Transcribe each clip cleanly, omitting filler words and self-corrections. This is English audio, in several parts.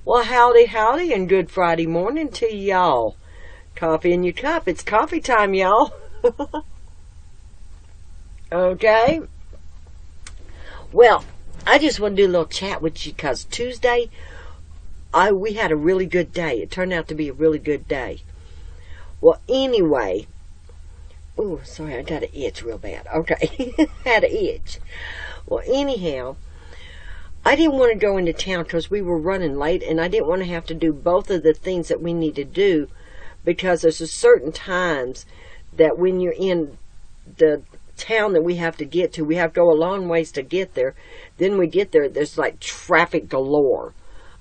Well, howdy, howdy, and good Friday morning to y'all. Coffee in your cup. It's coffee time, y'all. Okay. Well, I just want to do a little chat with you because Tuesday, we had a really good day. It turned out to be a really good day. Well, anyway. Ooh, sorry, I got an itch real bad. Okay. Had an itch. Well, anyhow, I didn't want to go into town because we were running late, and I didn't want to have to do both of the things that we need to do because there's a certain times that when you're in the town that we have to get to, we have to go a long ways to get there. Then we get there, there's like traffic galore.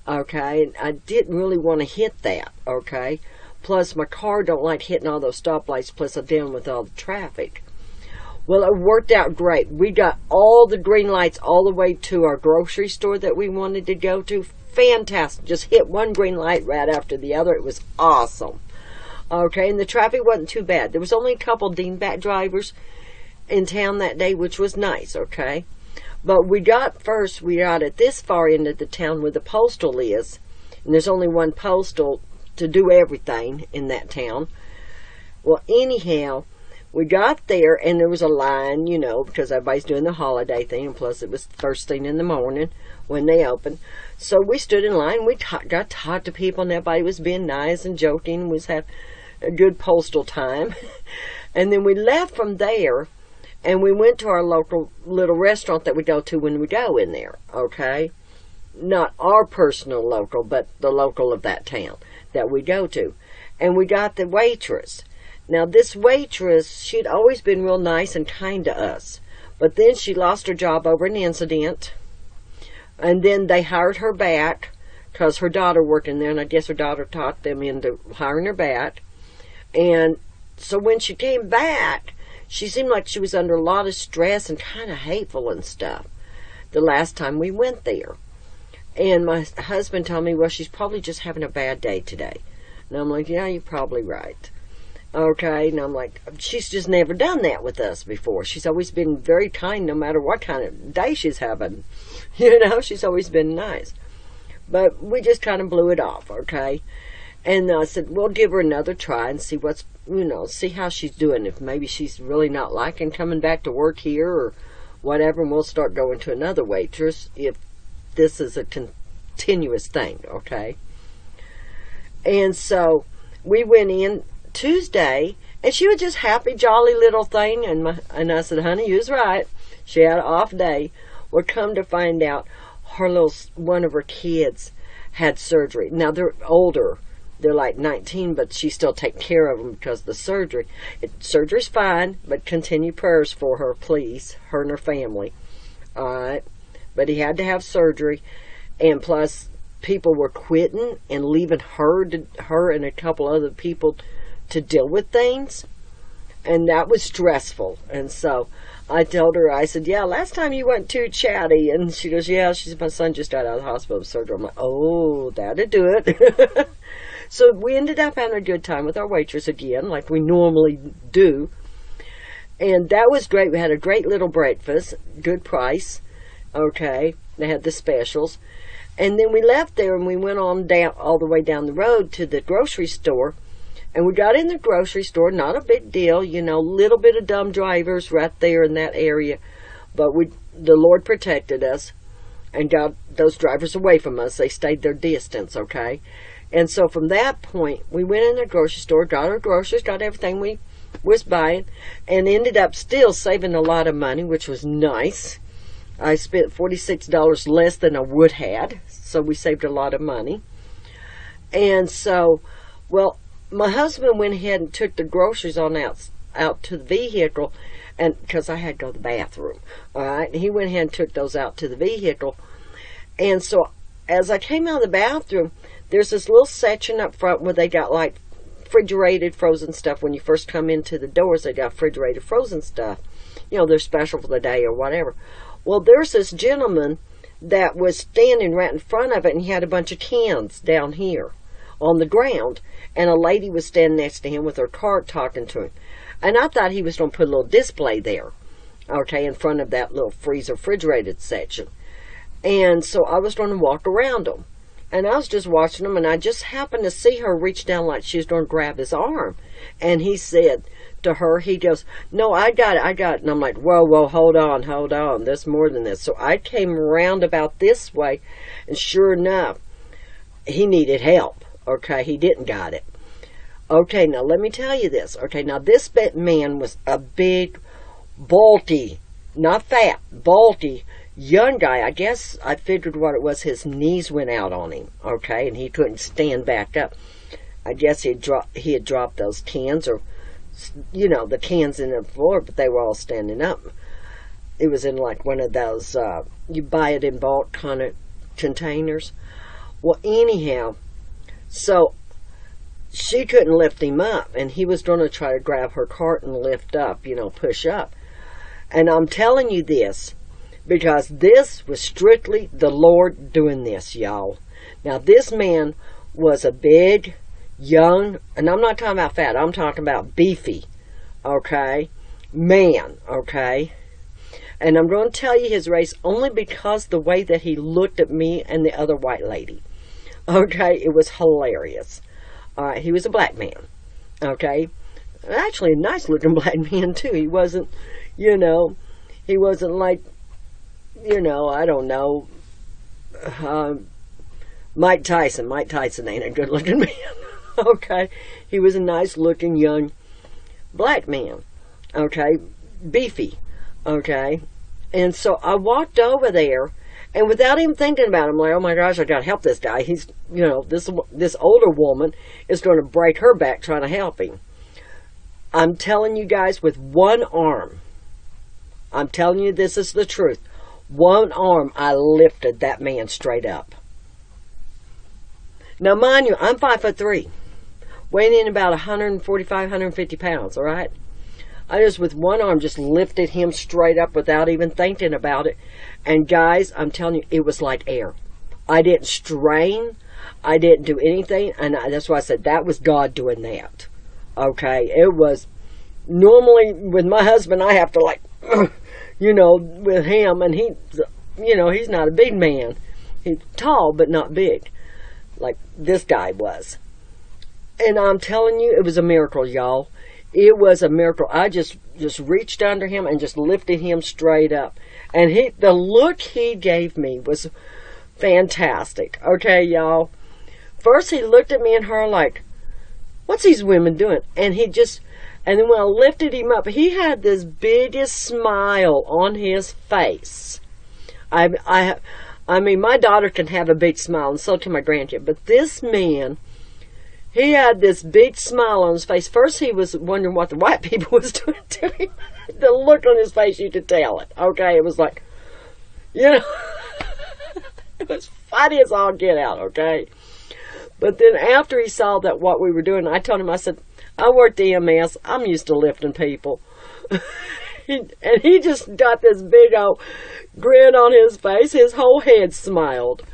Okay, and I didn't really want to hit that. Okay, plus my car don't like hitting all those stoplights. Plus I'm dealing with all the traffic. Well, it worked out great. We got all the green lights all the way to our grocery store that we wanted to go to. Fantastic. Just hit one green light right after the other. It was awesome. Okay, and the traffic wasn't too bad. There was only a couple dingbat drivers in town that day, which was nice, okay? But we got at this far end of the town where the postal is, and there's only one postal to do everything in that town. Well, anyhow, we got there, and there was a line, because everybody's doing the holiday thing, and plus it was first thing in the morning when they opened. So we stood in line, we got to talk to people, and everybody was being nice and joking, and we was having a good postal time. And then we left from there, and we went to our local little restaurant that we go to when we go in there, okay? Not our personal local, but the local of that town that we go to. And we got the waitress. Now, this waitress, she'd always been real nice and kind to us. But then she lost her job over an incident. And then they hired her back because her daughter worked in there. And I guess her daughter taught them into hiring her back. And so when she came back, she seemed like she was under a lot of stress and kind of hateful and stuff the last time we went there. And my husband told me, well, she's probably just having a bad day today. And I'm like, yeah, you're probably right. Okay, and I'm like, she's just never done that with us before. She's always been very kind no matter what kind of day she's having. She's always been nice. But we just kind of blew it off, okay? And I said, we'll give her another try and see see how she's doing. If maybe she's really not liking coming back to work here or whatever, and we'll start going to another waitress if this is a continuous thing, okay? And so we went in Tuesday, and she was just happy, jolly little thing, and I said, honey, you was right. She had an off day. Well, come to find out, one of her kids had surgery. Now, they're older. They're like 19, but she's still taking care of them because of the surgery. Surgery's fine, but continue prayers for her, please, her and her family. All right? But he had to have surgery, and plus people were quitting and leaving her and a couple other people to deal with things, and that was stressful. And so I told her, I said, yeah, last time you weren't too chatty. And she goes, yeah, my son just got out of the hospital with surgery. I'm like, oh, that'd do it. So we ended up having a good time with our waitress again, like we normally do. And that was great. We had a great little breakfast, good price. Okay, they had the specials. And then we left there and we went on down all the way down the road to the grocery store. And we got in the grocery store, not a big deal, little bit of dumb drivers right there in that area. But the Lord protected us and got those drivers away from us. They stayed their distance, okay? And so from that point, we went in the grocery store, got our groceries, got everything we was buying, and ended up still saving a lot of money, which was nice. I spent $46 less than I would had, so we saved a lot of money. And so, well, my husband went ahead and took the groceries on out to the vehicle, and because I had to go to the bathroom, all right, he went ahead and took those out to the vehicle. And so as I came out of the bathroom, there's this little section up front where they got like refrigerated frozen stuff. When you first come into the doors, they got refrigerated frozen stuff. They're special for the day or whatever. Well, there's this gentleman that was standing right in front of it, and he had a bunch of cans down here on the ground, and a lady was standing next to him with her cart talking to him. And I thought he was going to put a little display there, okay, in front of that little freezer refrigerated section. And so I was going to walk around him. And I was just watching him, and I just happened to see her reach down like she was going to grab his arm. And he said to her, he goes, "No, I got it. And I'm like, whoa, hold on. There's more than this. So I came around about this way, and sure enough, he needed help. Okay, he didn't got it. Okay, now let me tell you this. Okay, now this man was a big, bulky, not fat, bulky, young guy. I guess I figured what it was, his knees went out on him, okay, and he couldn't stand back up. I guess he had dropped those cans, or, you know, the cans in the floor, but they were all standing up. It was in like one of those, you buy it in bulk kind of containers. Well, anyhow, so she couldn't lift him up, and he was going to try to grab her cart and lift up, you know, push up. And I'm telling you this because this was strictly the Lord doing this, y'all. Now, this man was a big, young, and I'm not talking about fat, I'm talking about beefy, okay, man, okay? And I'm going to tell you his race only because the way that he looked at me and the other white lady, okay? It was hilarious. All right, he was a black man, okay? Actually, a nice-looking black man, too. He wasn't, you know, he wasn't like, you know, I don't know, Mike Tyson. Mike Tyson ain't a good-looking man, okay? He was a nice-looking, young black man, okay? Beefy, okay? And so I walked over there, and without even thinking about it, I'm like, oh my gosh, I got to help this guy. He's, you know, this older woman is going to break her back trying to help him. I'm telling you guys, with one arm, I'm telling you this is the truth. One arm, I lifted that man straight up. Now, mind you, I'm 5'3", weighing in about 145, 150 pounds, all right? I just, with one arm, just lifted him straight up without even thinking about it. And guys, I'm telling you, it was like air. I didn't strain. I didn't do anything. And that's why I said that was God doing that. Okay? It was, normally with my husband, I have to like, you know, with him. And he, you know, he's not a big man. He's tall, but not big. Like this guy was. And I'm telling you, it was a miracle, y'all. It was a miracle. I just reached under him and just lifted him straight up. And the look he gave me was fantastic. Okay, y'all. First he looked at me and her like, what's these women doing? And then when I lifted him up, he had this biggest smile on his face. I mean, my daughter can have a big smile, and so can my grandkid. But this man, he had this big smile on his face. First, he was wondering what the white people was doing to him. The look on his face, you could tell it. Okay, it was like, you know, it was funny as all get out, okay? But then after he saw that what we were doing, I told him, I said, I worked EMS. I'm used to lifting people. And he just got this big old grin on his face. His whole head smiled.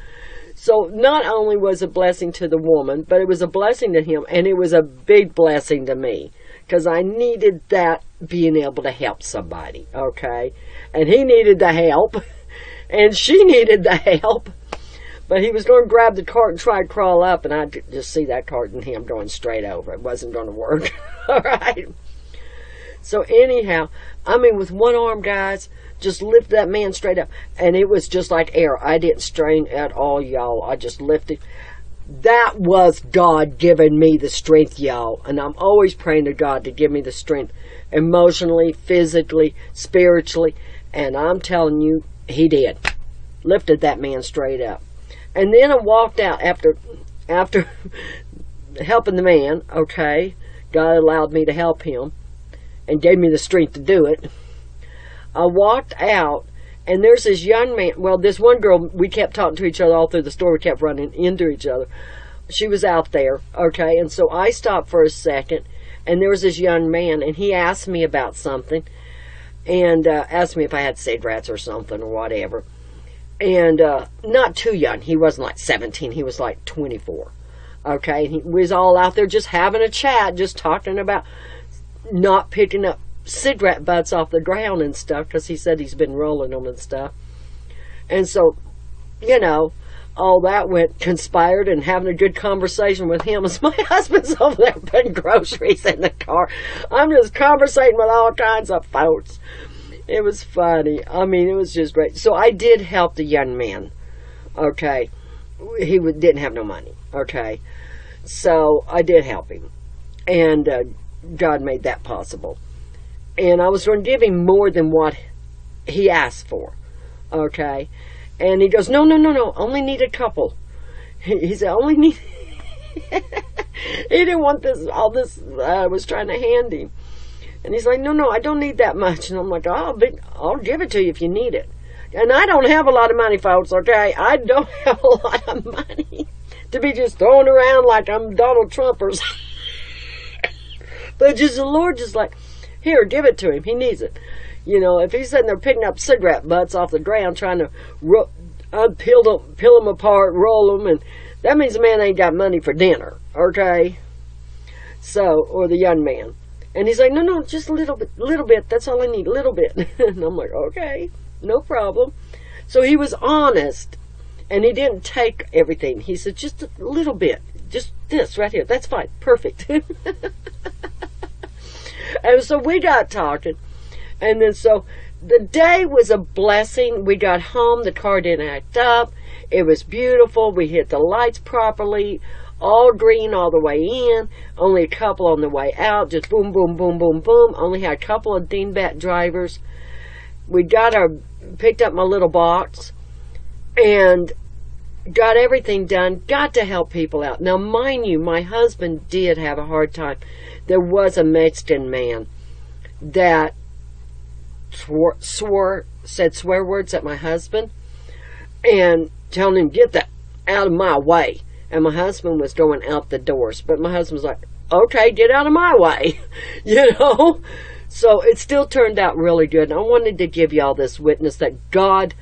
So not only was it a blessing to the woman, but it was a blessing to him, and it was a big blessing to me, because I needed that being able to help somebody, okay? And he needed the help, and she needed the help, but he was going to grab the cart and try to crawl up, and I just see that cart and him going straight over. It wasn't going to work, all right? So anyhow, I mean, with one arm, guys, just lift that man straight up. And it was just like air. I didn't strain at all, y'all. I just lifted. That was God giving me the strength, y'all. And I'm always praying to God to give me the strength emotionally, physically, spiritually. And I'm telling you, he did. Lifted that man straight up. And then I walked out after helping the man, okay? God allowed me to help him and gave me the strength to do it. I walked out, and there's this young man. Well, this one girl, we kept talking to each other all through the store. We kept running into each other. She was out there, okay? And so I stopped for a second, and there was this young man, and he asked me about something, and asked me if I had cigarettes or something or whatever. And not too young. He wasn't like 17. He was like 24, okay? And we was all out there just having a chat, just talking about not picking up cigarette butts off the ground and stuff, because he said he's been rolling them and stuff. And so, you know, all that conspired and having a good conversation with him as my husband's over there putting groceries in the car. I'm just conversating with all kinds of folks. It was funny. I mean, it was just great. So I did help the young man. Okay. He didn't have no money. Okay. So I did help him. And God made that possible. And I was going to give him more than what he asked for. Okay. And he goes, no, only need a couple. He said, only need... He didn't want all this I was trying to hand him. And he's like, no, I don't need that much. And I'm like, I'll give it to you if you need it. And I don't have a lot of money, folks, okay? I don't have a lot of money to be just throwing around like I'm Donald Trump or something. But just the Lord just like, here, give it to him. He needs it. You know, if he's sitting there picking up cigarette butts off the ground trying to peel them apart, roll them, and that means the man ain't got money for dinner, okay? So, or the young man. And he's like, no, just a little bit, that's all I need, a little bit. And I'm like, okay, no problem. So he was honest, and he didn't take everything. He said, just a little bit, just this right here, that's fine, perfect. And so we got talking. And then so the day was a blessing. We got home. The car didn't act up. It was beautiful. We hit the lights properly. All green all the way in. Only a couple on the way out. Just boom, boom, boom, boom, boom. Only had a couple of dingbat drivers. We picked up my little box and got everything done. Got to help people out. Now, mind you, my husband did have a hard time. There was a Mexican man that said swear words at my husband and telling him, get that out of my way. And my husband was going out the doors, but my husband was like, okay, get out of my way. You know, so it still turned out really good. And I wanted to give y'all this witness that God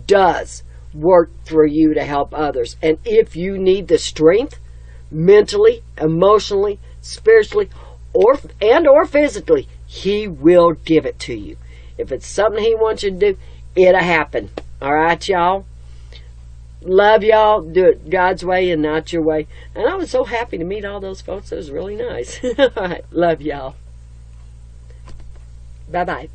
does work through you to help others. And if you need the strength mentally, emotionally, spiritually, or physically, he will give it to you. If it's something he wants you to do, it'll happen. All right, y'all? Love y'all. Do it God's way and not your way. And I was so happy to meet all those folks. It was really nice. All right. Love y'all. Bye-bye.